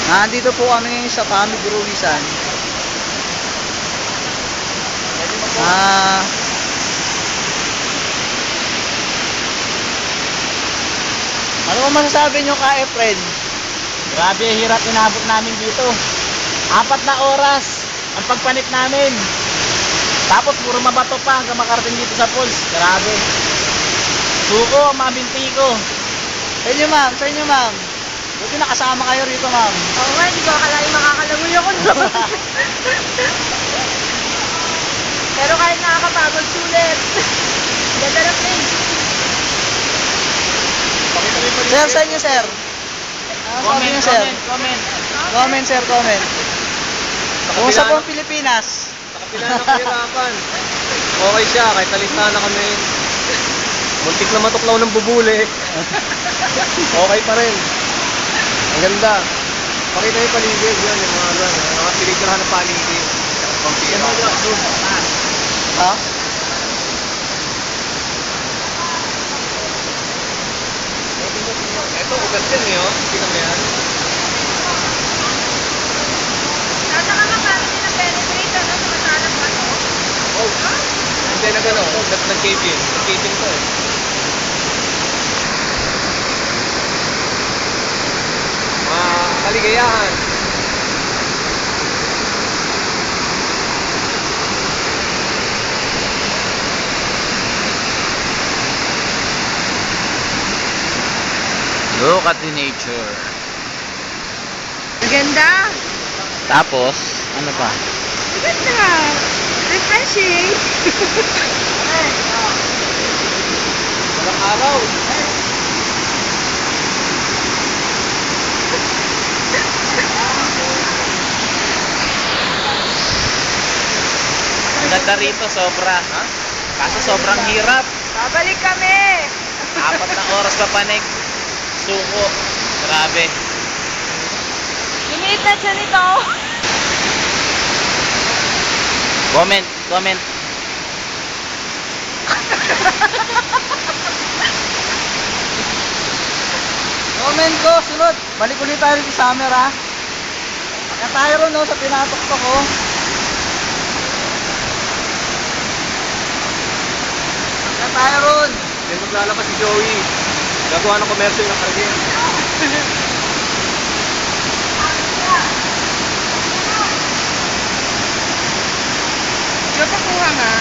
Nandito po kami ngayon sa Camig Ruisan. Ano ba masasabi nyo ka, Efren? Grabe, hirap inabot namin dito. 4 na oras ang pagpanik namin. Tapos puro mabato pa hanggang makarating dito sa falls. Grabe. Suko, mabinti ko. Sa inyo, ma'am. Sa inyo, ma'am. Buti nakasama kayo rito, ma'am. Oo nga, hindi ko akalain makakalangoy ako doon. Pero kahit nakakapagod, sulit. Ganda ng place. Sir, sa inyo, sir. Ano sabi Comment, niyo, sir? comment. Comment, sir, comment. Kumusta po ang Pilipinas? Sa kapila ng kahirapan. Okay siya, kahit nalistahan na kami. Muntik na matuklaw ng bubuli. Okay pa rin. Ang ganda. Pakita yung paligid yan, yung mga pinitrahan ng paligid. Pampira. Ha? Ito, ugat yan eh, oh. Kita mo yan. Nasa ka makarating ng penetrate, ano, sa masalang ano? Oh. Hindi nag-ano, nag-cave-in. Nag-cave-in to eh. Mga kaligayahan. Look at the nature. Maganda. Tapos, ano pa? Maganda. Refreshing. Walang araw. Ang ganda rito, sobra. Kaso sobrang hirap. Babalik kami. 4 na oras pa panik. Suko. Grabe. Limiit na siya nito. Comment. Comment ko, sunod. Balik ulit tayo sa summer, ha? Kaya tayo ron, no, sa tinatok ko. Kaya tayo ron. Then maglalabas si Joey. Gagawa ng komersyo ng kargen. Diyo pa kuha nga.